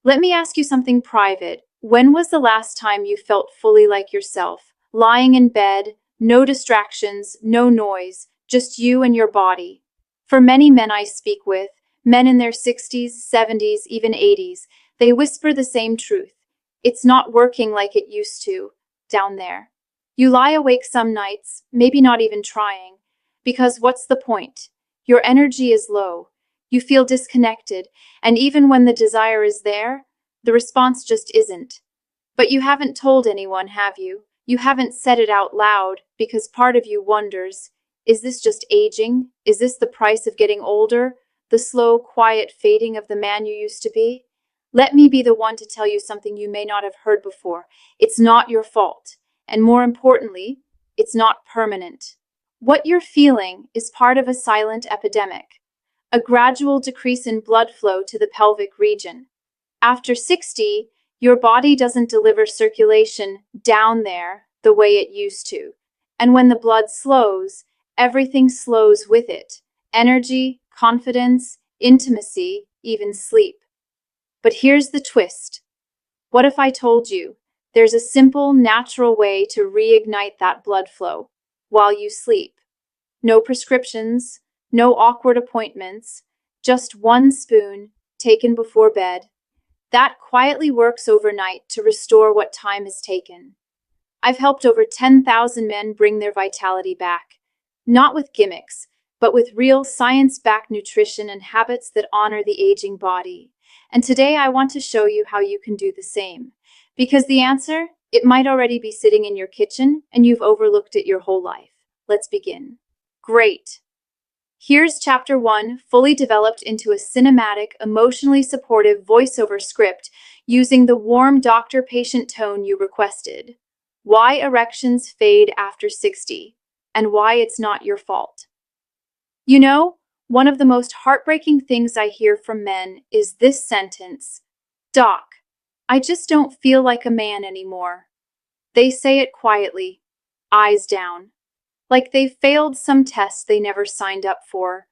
Let me ask you something private. When was the last time you felt fully like yourself? Lying in bed, no distractions, no noise, just you and your body. For many men I speak with, men in their 60s, 70s, even 80s, they whisper the same truth. It's not working like it used to, down there. You lie awake some nights, maybe not even trying, because what's the point? Your energy is low. You feel disconnected, and even when the desire is there, the response just isn't. But you haven't told anyone, have you? You haven't said it out loud, because part of you wonders, is this just aging? Is this the price of getting older? The slow, quiet fading of the man you used to be? Let me be the one to tell you something you may not have heard before. It's not your fault. And more importantly, it's not permanent. What you're feeling is part of a silent epidemic, a gradual decrease in blood flow to the pelvic region. After 60, your body doesn't deliver circulation down there the way it used to. And when the blood slows, everything slows with it. Energy, confidence, intimacy, even sleep. But here's the twist. What if I told you there's a simple, natural way to reignite that blood flow while you sleep? No prescriptions, no awkward appointments, just one spoon taken before bed. That quietly works overnight to restore what time has taken. I've helped over 10,000 men bring their vitality back, not with gimmicks, but with real science-backed nutrition and habits that honor the aging body. And today I want to show you how you can do the same. Because the answer, it might already be sitting in your kitchen and you've overlooked it your whole life. Let's begin. Great. Here's Chapter 1, fully developed into a cinematic, emotionally supportive voiceover script using the warm doctor-patient tone you requested. Why erections fade after 60, and why it's not your fault. You know, one of the most heartbreaking things I hear from men is this sentence, "Doc, I just don't feel like a man anymore." They say it quietly, eyes down, like they've failed some test they never signed up for.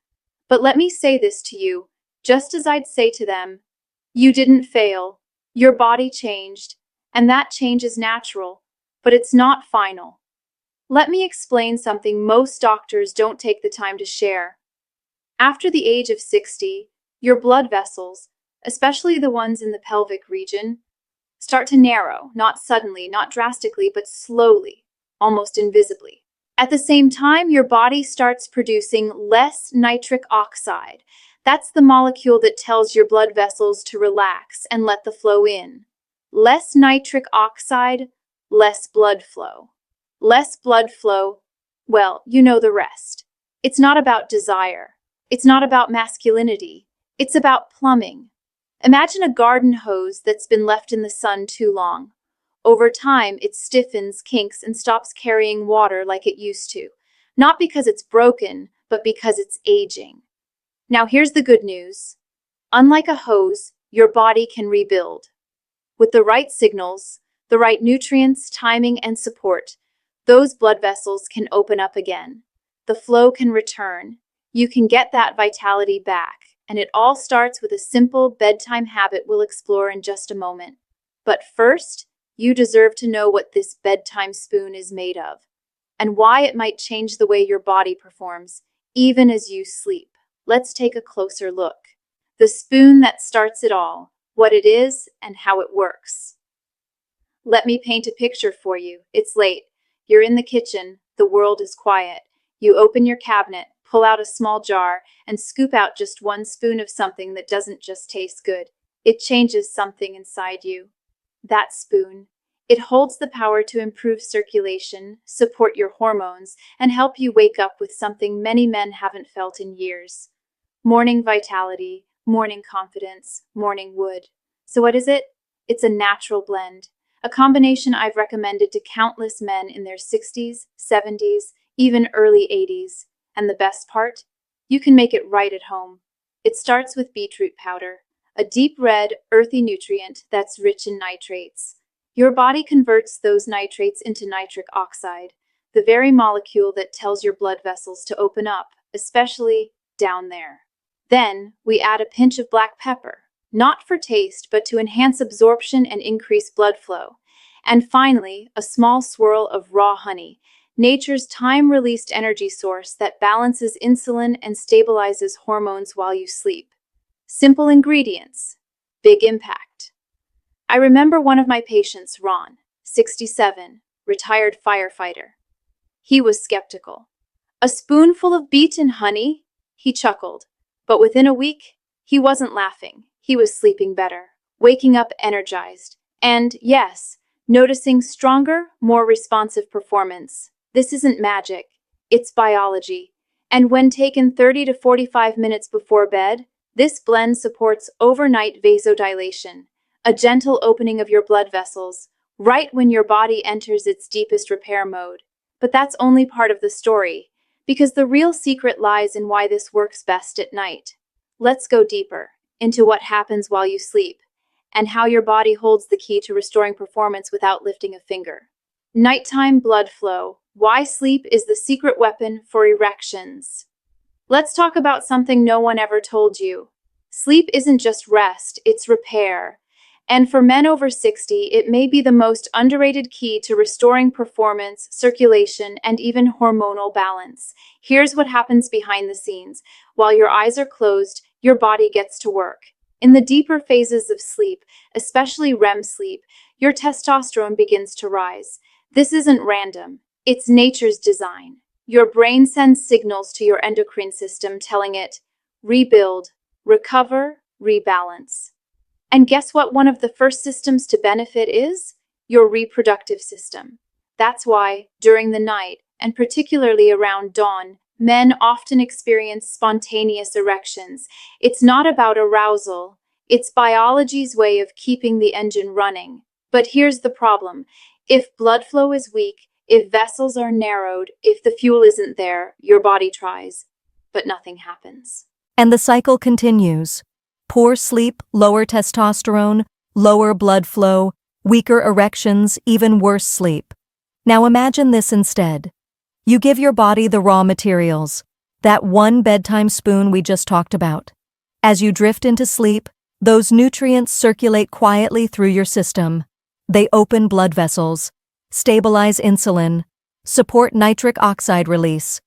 But let me say this to you, just as I'd say to them, you didn't fail, your body changed, and that change is natural, but it's not final. Let me explain something most doctors don't take the time to share. After the age of 60, your blood vessels, especially the ones in the pelvic region, start to narrow, not suddenly, not drastically, but slowly, almost invisibly. At the same time, your body starts producing less nitric oxide. That's the molecule that tells your blood vessels to relax and let the flow in. Less nitric oxide, less blood flow. Less blood flow, well, you know the rest. It's not about desire. It's not about masculinity. It's about plumbing. Imagine a garden hose that's been left in the sun too long. Over time, it stiffens, kinks, and stops carrying water like it used to. Not because it's broken, but because it's aging. Now here's the good news. Unlike a hose, your body can rebuild. With the right signals, the right nutrients, timing, and support, those blood vessels can open up again. The flow can return. You can get that vitality back. And it all starts with a simple bedtime habit we'll explore in just a moment. But first, you deserve to know what this bedtime spoon is made of, and why it might change the way your body performs, even as you sleep. Let's take a closer look. The spoon that starts it all, what it is, and how it works. Let me paint a picture for you. It's late. You're in the kitchen. The world is quiet. You open your cabinet, pull out a small jar, and scoop out just one spoon of something that doesn't just taste good. It changes something inside you. That spoon. It holds the power to improve circulation, support your hormones, and help you wake up with something many men haven't felt in years. Morning vitality, morning confidence, morning wood. So what is it? It's a natural blend. A combination I've recommended to countless men in their 60s, 70s, even early 80s. And the best part? You can make it right at home. It starts with beetroot powder, a deep red, earthy nutrient that's rich in nitrates. Your body converts those nitrates into nitric oxide, the very molecule that tells your blood vessels to open up, especially down there. Then, we add a pinch of black pepper, not for taste, but to enhance absorption and increase blood flow. And finally, a small swirl of raw honey, nature's time-released energy source that balances insulin and stabilizes hormones while you sleep. Simple ingredients, big impact. I remember one of my patients, Ron, 67, retired firefighter. He was skeptical. A spoonful of beaten honey? He chuckled. But within a week, he wasn't laughing. He was sleeping better, waking up energized, and, yes, noticing stronger, more responsive performance. This isn't magic, it's biology. And when taken 30 to 45 minutes before bed, this blend supports overnight vasodilation, a gentle opening of your blood vessels, right when your body enters its deepest repair mode. But that's only part of the story, because the real secret lies in why this works best at night. Let's go deeper into what happens while you sleep, and how your body holds the key to restoring performance without lifting a finger. Nighttime blood flow. Why sleep is the secret weapon for erections. Let's talk about something no one ever told you. Sleep isn't just rest, it's repair. And for men over 60, it may be the most underrated key to restoring performance, circulation, and even hormonal balance. Here's what happens behind the scenes. While your eyes are closed, your body gets to work. In the deeper phases of sleep, especially REM sleep, your testosterone begins to rise. This isn't random. It's nature's design. Your brain sends signals to your endocrine system telling it, rebuild, recover, rebalance. And guess what one of the first systems to benefit is? Your reproductive system. That's why, during the night, and particularly around dawn, men often experience spontaneous erections. It's not about arousal. It's biology's way of keeping the engine running. But here's the problem. If blood flow is weak, if vessels are narrowed, if the fuel isn't there, your body tries, but nothing happens. And the cycle continues. Poor sleep, lower testosterone, lower blood flow, weaker erections, even worse sleep. Now imagine this instead. You give your body the raw materials, that one bedtime spoon we just talked about. As you drift into sleep, those nutrients circulate quietly through your system. They open blood vessels, stabilize insulin, support nitric oxide release,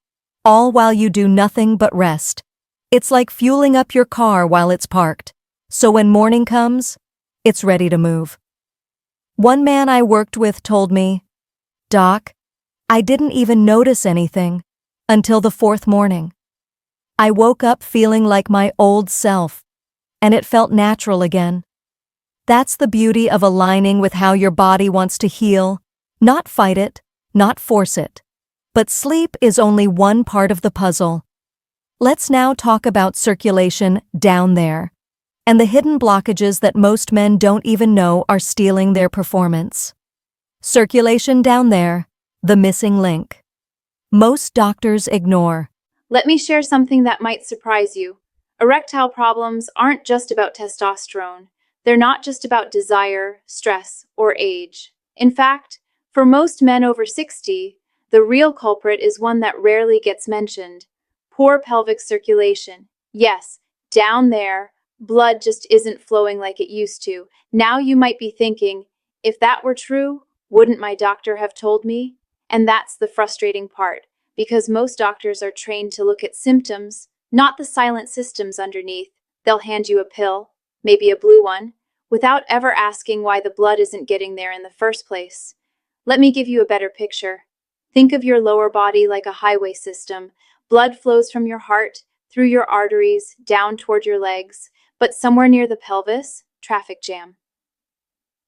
all while you do nothing but rest. It's like fueling up your car while it's parked, so when morning comes, it's ready to move. One man I worked with told me, "Doc, I didn't even notice anything until the fourth morning. I woke up feeling like my old self, and it felt natural again." That's the beauty of aligning with how your body wants to heal, not fight it, not force it. But sleep is only one part of the puzzle. Let's now talk about circulation down there, and the hidden blockages that most men don't even know are stealing their performance. Circulation down there, the missing link. Most doctors ignore. Let me share something that might surprise you. Erectile problems aren't just about testosterone. They're not just about desire, stress, or age. In fact, for most men over 60, the real culprit is one that rarely gets mentioned. Poor pelvic circulation. Yes, down there, blood just isn't flowing like it used to. Now you might be thinking, if that were true, wouldn't my doctor have told me? And that's the frustrating part, because most doctors are trained to look at symptoms, not the silent systems underneath. They'll hand you a pill, maybe a blue one, without ever asking why the blood isn't getting there in the first place. Let me give you a better picture. Think of your lower body like a highway system. Blood flows from your heart, through your arteries, down toward your legs, but somewhere near the pelvis, traffic jam.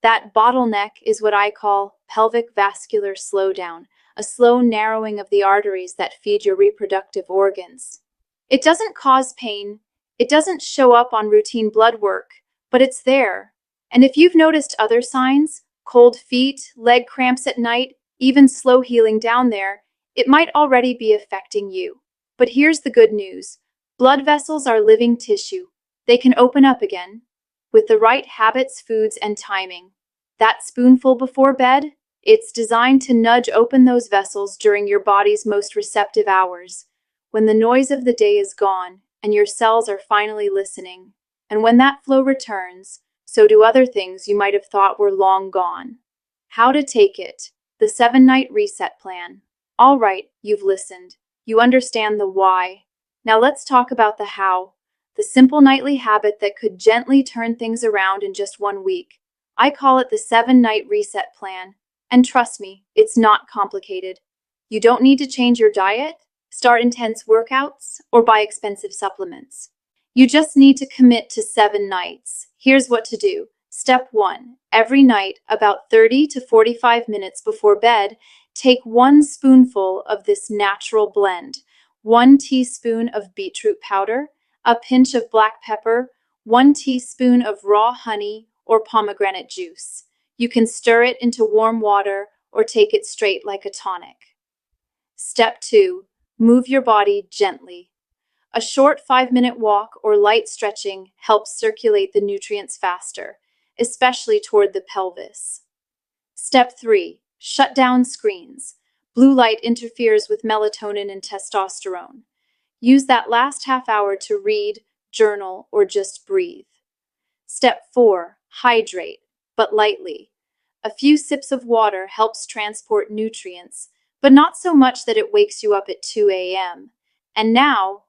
That bottleneck is what I call pelvic vascular slowdown, a slow narrowing of the arteries that feed your reproductive organs. It doesn't cause pain, it doesn't show up on routine blood work, but it's there. And if you've noticed other signs, cold feet, leg cramps at night, even slow healing down there, it might already be affecting you. But here's the good news. Blood vessels are living tissue. They can open up again, with the right habits, foods, and timing. That spoonful before bed, it's designed to nudge open those vessels during your body's most receptive hours, when the noise of the day is gone and your cells are finally listening. And when that flow returns, so do other things you might have thought were long gone. How to take it. The 7-night reset plan. All right, you've listened. You understand the why. Now let's talk about the how. The simple nightly habit that could gently turn things around in just 1 week. I call it the 7-night reset plan. And trust me, it's not complicated. You don't need to change your diet, start intense workouts, or buy expensive supplements. You just need to commit to 7 nights. Here's what to do. Step 1. Every night, about 30 to 45 minutes before bed, take 1 spoonful of this natural blend, 1 teaspoon of beetroot powder, a pinch of black pepper, 1 teaspoon of raw honey or pomegranate juice. You can stir it into warm water or take it straight like a tonic. Step 2. Move your body gently. A short 5-minute walk or light stretching helps circulate the nutrients faster, especially toward the pelvis. Step 3. Shut down screens. Blue light interferes with melatonin and testosterone. Use that last half hour to read, journal, or just breathe. Step 4. Hydrate, but lightly. A few sips of water helps transport nutrients, but not so much that it wakes you up at 2 a.m. And now,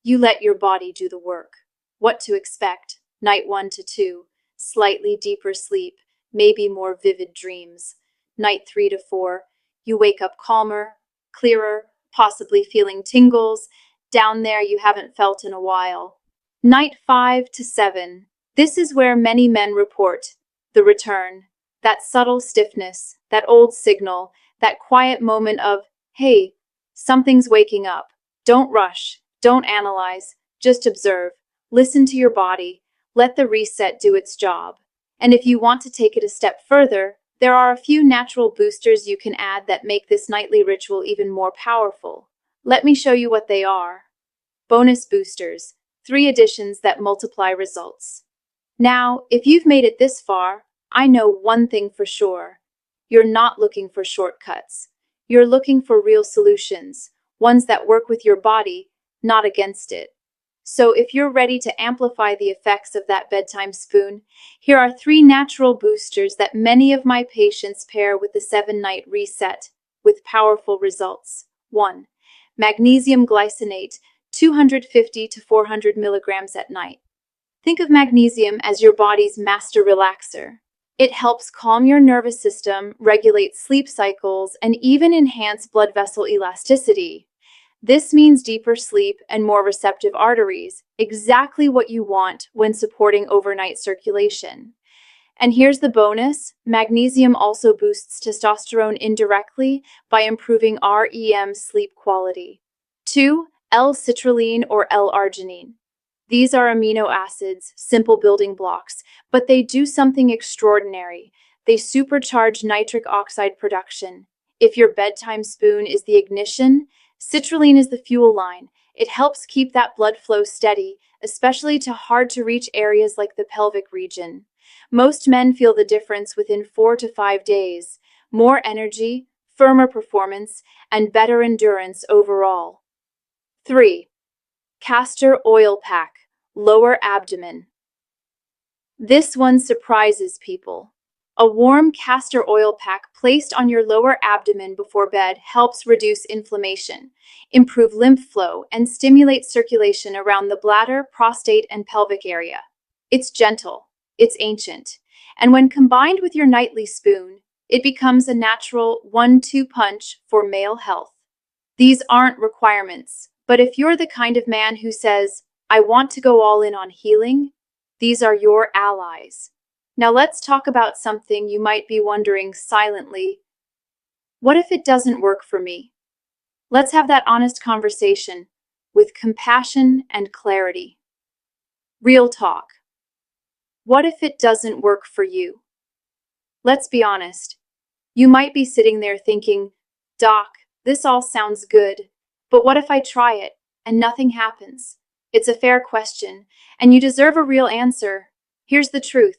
you let your body do the work. What to expect? Night 1 to 2, slightly deeper sleep, maybe more vivid dreams. Night 3 to 4, you wake up calmer, clearer, possibly feeling tingles down there you haven't felt in a while. Night 5 to 7, this is where many men report the return. That subtle stiffness, that old signal, that quiet moment of, hey, something's waking up. Don't rush. Don't analyze, just observe. Listen to your body. Let the reset do its job. And if you want to take it a step further, there are a few natural boosters you can add that make this nightly ritual even more powerful. Let me show you what they are. Bonus boosters, 3 additions that multiply results. Now, if you've made it this far, I know one thing for sure. You're not looking for shortcuts. You're looking for real solutions, ones that work with your body, not against it. So if you're ready to amplify the effects of that bedtime spoon, here are 3 natural boosters that many of my patients pair with the 7-night reset with powerful results. 1. Magnesium glycinate, 250 to 400 milligrams at night. Think of magnesium as your body's master relaxer. It helps calm your nervous system, regulate sleep cycles, and even enhance blood vessel elasticity. This means deeper sleep and more receptive arteries, exactly what you want when supporting overnight circulation. And here's the bonus, magnesium also boosts testosterone indirectly by improving REM sleep quality. 2. L-citrulline or L-arginine. These are amino acids, simple building blocks, but they do something extraordinary. They supercharge nitric oxide production. If your bedtime spoon is the ignition, citrulline is the fuel line. It helps keep that blood flow steady, especially to hard-to-reach areas like the pelvic region. Most men feel the difference within 4 to 5 days. More energy, firmer performance, and better endurance overall. 3. Castor oil pack, lower abdomen. This one surprises people. A warm castor oil pack placed on your lower abdomen before bed helps reduce inflammation, improve lymph flow, and stimulate circulation around the bladder, prostate, and pelvic area. It's gentle, it's ancient, and when combined with your nightly spoon, it becomes a natural 1-2 punch for male health. These aren't requirements, but if you're the kind of man who says, I want to go all in on healing, these are your allies. Now let's talk about something you might be wondering silently. What if it doesn't work for me? Let's have that honest conversation with compassion and clarity. Real talk. What if it doesn't work for you? Let's be honest. You might be sitting there thinking, Doc, this all sounds good, but what if I try it and nothing happens? It's a fair question, and you deserve a real answer. Here's the truth.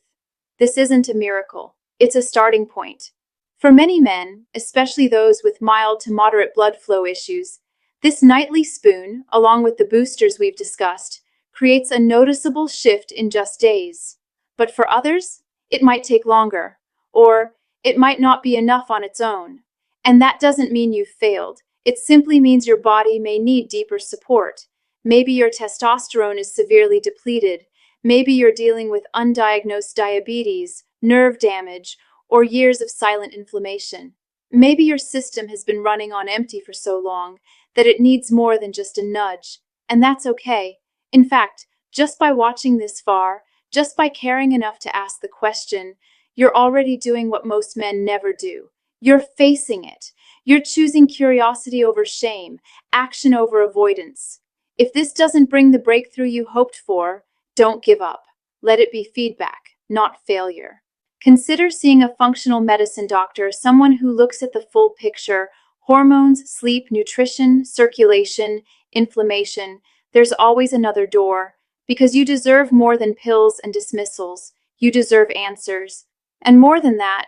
This isn't a miracle. It's a starting point. For many men, especially those with mild to moderate blood flow issues, this nightly spoon, along with the boosters we've discussed, creates a noticeable shift in just days. But for others, it might take longer, or it might not be enough on its own. And that doesn't mean you've failed. It simply means your body may need deeper support. Maybe your testosterone is severely depleted. Maybe you're dealing with undiagnosed diabetes, nerve damage, or years of silent inflammation. Maybe your system has been running on empty for so long that it needs more than just a nudge. And that's okay. In fact, just by watching this far, just by caring enough to ask the question, you're already doing what most men never do. You're facing it. You're choosing curiosity over shame, action over avoidance. If this doesn't bring the breakthrough you hoped for, don't give up. Let it be feedback, not failure. Consider seeing a functional medicine doctor, someone who looks at the full picture: hormones, sleep, nutrition, circulation, inflammation. There's always another door, because you deserve more than pills and dismissals. You deserve answers. And more than that,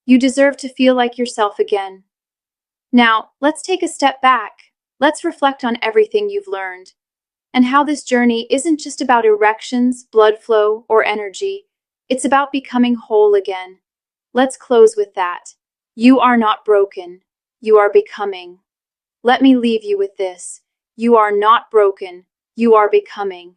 you deserve to feel like yourself again. Now, let's take a step back. Let's reflect on everything you've learned, and how this journey isn't just about erections, blood flow, or energy. It's about becoming whole again. Let's close with that. You are not broken. You are becoming. Let me leave you with this. You are not broken. You are becoming.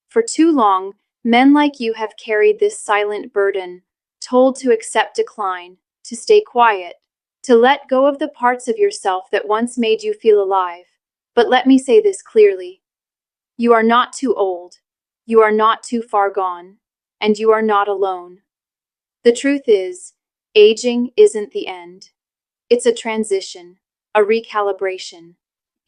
For too long, men like you have carried this silent burden, told to accept decline, to stay quiet, to let go of the parts of yourself that once made you feel alive. But let me say this clearly. You are not too old. You are not too far gone. And you are not alone. The truth is, aging isn't the end. It's a transition, a recalibration.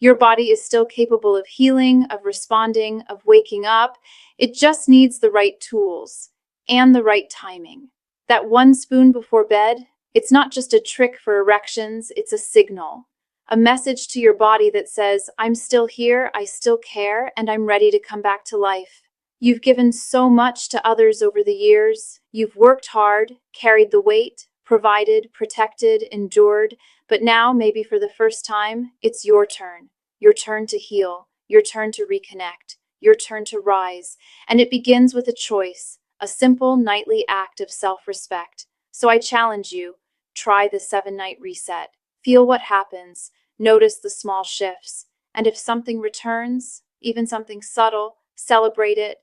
Your body is still capable of healing, of responding, of waking up. It just needs the right tools and the right timing. That one spoon before bed, it's not just a trick for erections, it's a signal. A message to your body that says, I'm still here, I still care, and I'm ready to come back to life. You've given so much to others over the years. You've worked hard, carried the weight, provided, protected, endured, but now, maybe for the first time, it's your turn to heal, your turn to reconnect, your turn to rise. And it begins with a choice, a simple nightly act of self-respect. So I challenge you, try the 7-night reset. Feel what happens, notice the small shifts, and if something returns, even something subtle, celebrate it.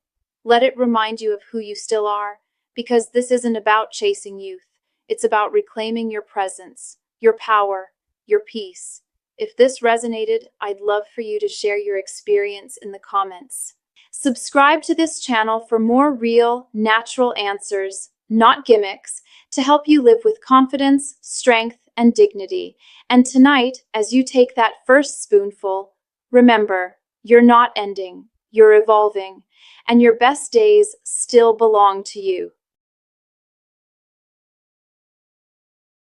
Let it remind you of who you still are, because this isn't about chasing youth. It's about reclaiming your presence, your power, your peace. If this resonated, I'd love for you to share your experience in the comments. Subscribe to this channel for more real, natural answers, not gimmicks, to help you live with confidence, strength, and dignity. And tonight, as you take that first spoonful, remember, you're not ending, you're evolving, and your best days still belong to you.